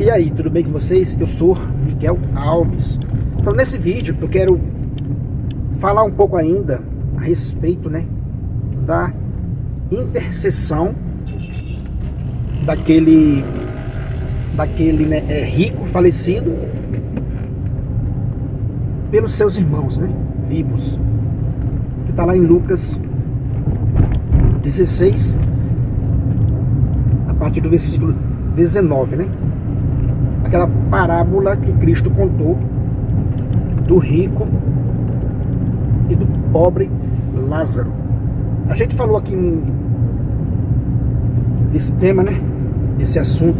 E aí, tudo bem com vocês? Eu sou Miguel Alves. Então nesse vídeo eu quero falar um pouco ainda a respeito, né, da intercessão daquele né, rico falecido pelos seus irmãos, né, vivos, que está lá em Lucas 16, a partir do versículo 19, né? Aquela parábola que Cristo contou do rico e do pobre Lázaro. A gente falou aqui desse tema, né? Desse assunto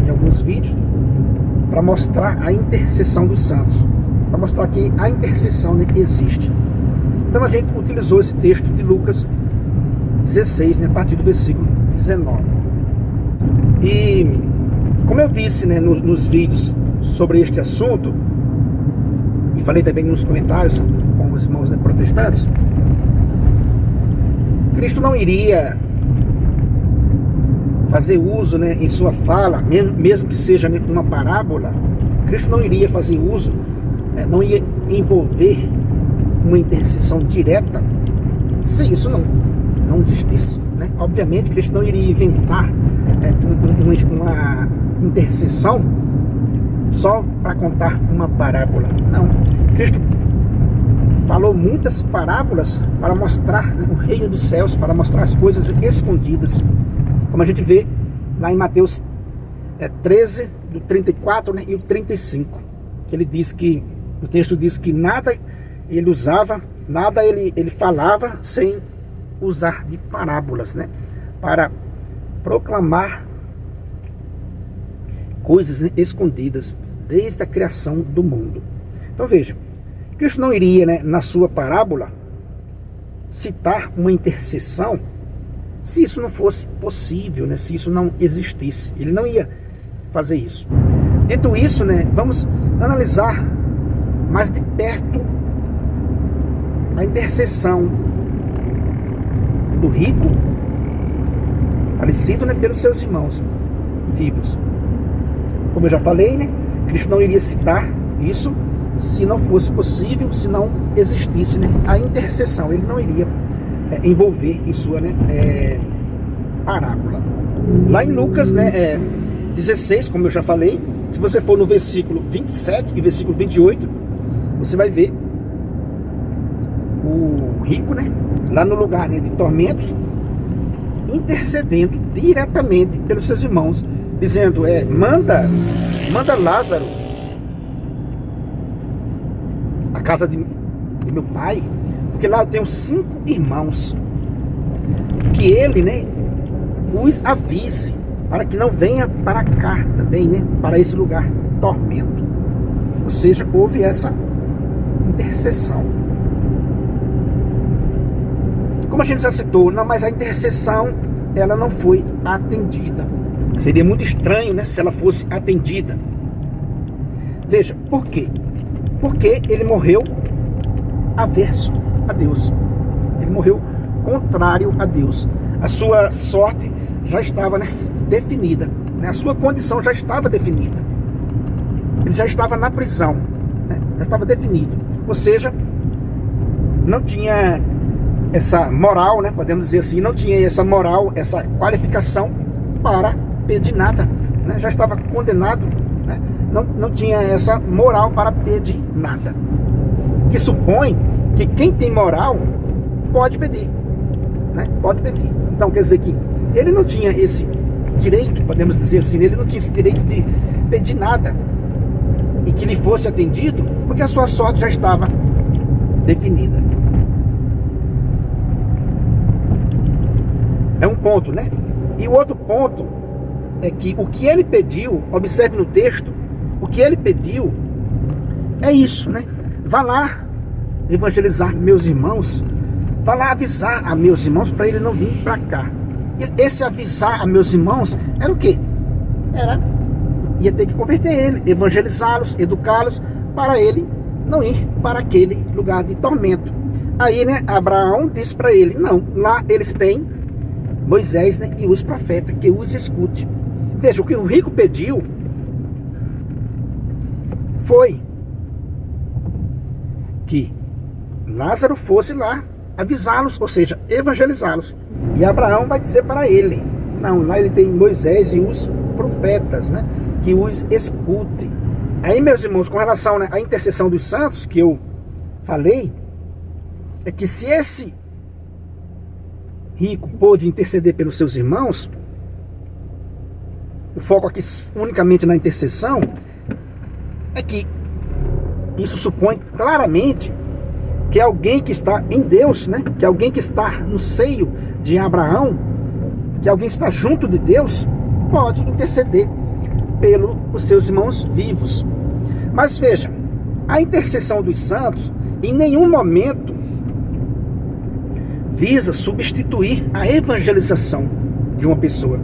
em alguns vídeos, para mostrar a intercessão dos santos, para mostrar que a intercessão, né, existe. Então a gente utilizou esse texto de Lucas 16, né, a partir do versículo 19. E como eu disse, né, nos vídeos sobre este assunto, e falei também nos comentários com os irmãos, né, protestantes, Cristo não iria fazer uso, né, em sua fala, mesmo que seja, né, uma parábola, Cristo não iria fazer uso, não ia envolver uma intercessão direta se isso não existisse, né? Obviamente Cristo não iria inventar uma intercessão só para contar uma parábola. Não, Cristo falou muitas parábolas para mostrar, né, o reino dos céus, para mostrar as coisas escondidas, como a gente vê lá em Mateus 13, do 34, né, e o 35. Ele diz que, o texto diz que nada ele usava, nada ele falava sem usar de parábolas, né, para proclamar coisas, né, escondidas desde a criação do mundo. Então veja, Cristo não iria, né, na sua parábola citar uma intercessão se isso não fosse possível, né, se isso não existisse. Ele não ia fazer isso. Dito isso, né, vamos analisar mais de perto a intercessão do rico falecido, né, pelos seus irmãos vivos. Como eu já falei, né, Cristo não iria citar isso se não fosse possível, se não existisse, né, a intercessão. Ele não iria envolver em sua, né, parábola. Lá em Lucas, né, 16, como eu já falei, se você for no versículo 27 e versículo 28, você vai ver o rico, né, lá no lugar, né, de tormentos, intercedendo diretamente pelos seus irmãos, dizendo, manda Lázaro à casa de meu pai, porque lá eu tenho 5 irmãos, que ele, né, os avise, para que não venha para cá também, né, para esse lugar tormento. Ou seja, houve essa intercessão. Como a gente já citou, não, mas a intercessão, ela não foi atendida. Seria muito estranho, né, se ela fosse atendida. Veja, por quê? Porque ele morreu averso a Deus. Ele morreu contrário a Deus. A sua sorte já estava, né, definida, né? A sua condição já estava definida. Ele já estava na prisão, né? Já estava definido. Ou seja, não tinha essa moral, né, podemos dizer assim, não tinha essa moral, essa qualificação para pedir nada, né? Já estava condenado, né? Não tinha essa moral para pedir nada, que supõe que quem tem moral pode pedir, né? Pode pedir. Então quer dizer que ele não tinha esse direito, podemos dizer assim, ele não tinha esse direito de pedir nada e que lhe fosse atendido, porque a sua sorte já estava definida. É um ponto, né? E o outro ponto é que o que ele pediu, observe no texto, o que ele pediu é isso, né? Vá lá evangelizar meus irmãos, vá lá avisar a meus irmãos para ele não vir para cá. E esse avisar a meus irmãos era o quê? Ia ter que converter ele, evangelizá-los, educá-los, para ele não ir para aquele lugar de tormento. Aí, né, Abraão disse para ele, não, lá eles têm Moisés, né, e os profetas, que os escute. Veja, o que o rico pediu foi que Lázaro fosse lá avisá-los, ou seja, evangelizá-los. E Abraão vai dizer para ele, não, lá ele tem Moisés e os profetas, né, que os escutem. Aí, meus irmãos, com relação, né, à intercessão dos santos, que eu falei, é que se esse rico pôde interceder pelos seus irmãos, o foco aqui unicamente na intercessão, é que isso supõe claramente que alguém que está em Deus, né, que alguém que está no seio de Abraão, que alguém que está junto de Deus, pode interceder pelos seus irmãos vivos. Mas veja, a intercessão dos santos em nenhum momento visa substituir a evangelização de uma pessoa.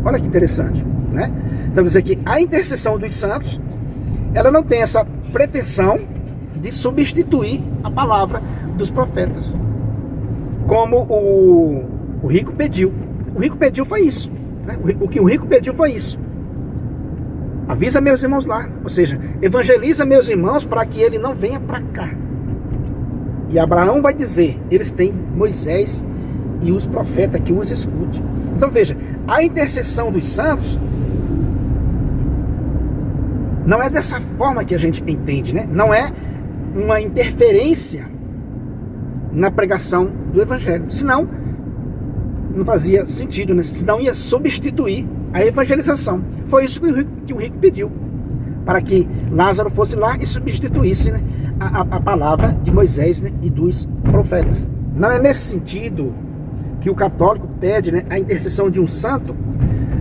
Olha que interessante, né? Então, quer dizer que a intercessão dos santos, ela não tem essa pretensão de substituir a palavra dos profetas, como o rico pediu. O rico pediu foi isso, né? O que o rico pediu foi isso: avisa meus irmãos lá, ou seja, evangeliza meus irmãos para que ele não venha para cá. E Abraão vai dizer, eles têm Moisés e os profetas que os escute. Então veja, a intercessão dos santos não é dessa forma que a gente entende, né? Não é uma interferência na pregação do evangelho. Senão, não fazia sentido, né? Senão ia substituir a evangelização. Foi isso que o rico pediu, para que Lázaro fosse lá e substituísse, né, a palavra de Moisés, né, e dos profetas. Não é nesse sentido que o católico pede, né, a intercessão de um santo,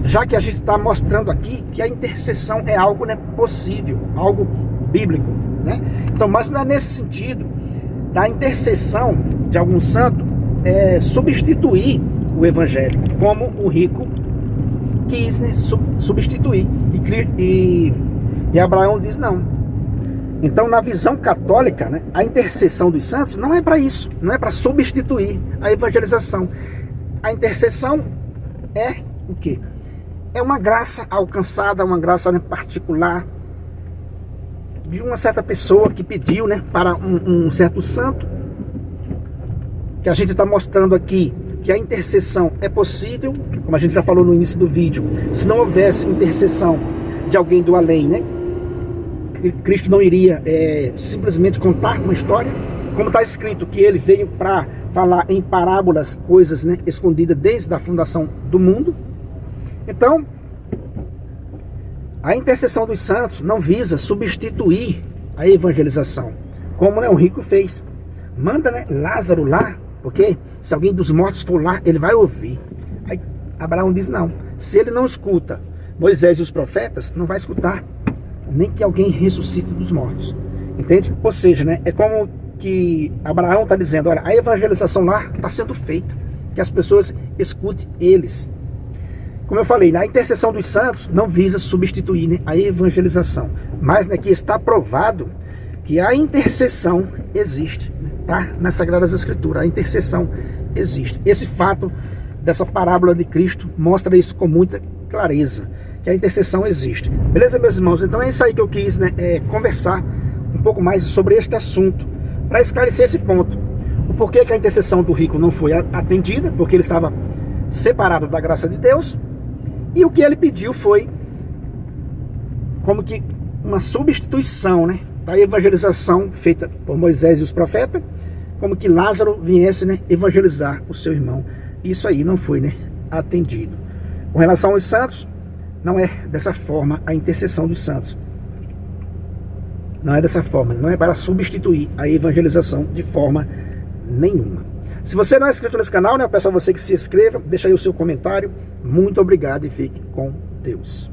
já que a gente está mostrando aqui que a intercessão é algo, né, possível, algo bíblico, né? Então, mas não é nesse sentido da intercessão de algum santo substituir o evangelho, como o rico quis, né, substituir. E Abraão diz não. Então, na visão católica, né, a intercessão dos santos não é para isso, não é para substituir a evangelização. A intercessão é o quê? É uma graça alcançada, uma graça, né, particular de uma certa pessoa que pediu, né, para um certo santo, que a gente está mostrando aqui que a intercessão é possível, como a gente já falou no início do vídeo. Se não houvesse intercessão de alguém do além, né, Cristo não iria simplesmente contar uma história, como está escrito que ele veio para falar em parábolas coisas, né, escondidas desde a fundação do mundo. Então, a intercessão dos santos não visa substituir a evangelização, como, né, o rico fez. Manda, né, Lázaro lá, porque se alguém dos mortos for lá, ele vai ouvir. Aí Abraão diz não. Se ele não escuta Moisés e os profetas, não vai escutar nem que alguém ressuscite dos mortos. Entende? Ou seja, né, é como que Abraão está dizendo, olha, a evangelização lá está sendo feita, que as pessoas escutem eles. Como eu falei, a intercessão dos santos não visa substituir, né, a evangelização, mas, né, que está provado que a intercessão existe, né, tá? Nas Sagradas Escrituras, a intercessão existe. Esse fato dessa parábola de Cristo mostra isso com muita clareza, que a intercessão existe. Beleza, meus irmãos? Então é isso aí que eu quis, né, conversar um pouco mais sobre este assunto, para esclarecer esse ponto. O porquê que a intercessão do rico não foi atendida, porque ele estava separado da graça de Deus, e o que ele pediu foi como que uma substituição, né, da evangelização feita por Moisés e os profetas, como que Lázaro viesse, né, evangelizar o seu irmão. Isso aí não foi, né, atendido. Com relação aos santos, não é dessa forma a intercessão dos santos. Não é dessa forma, não é para substituir a evangelização de forma nenhuma. Se você não é inscrito nesse canal, né, eu peço a você que se inscreva, deixa aí o seu comentário. Muito obrigado e fique com Deus.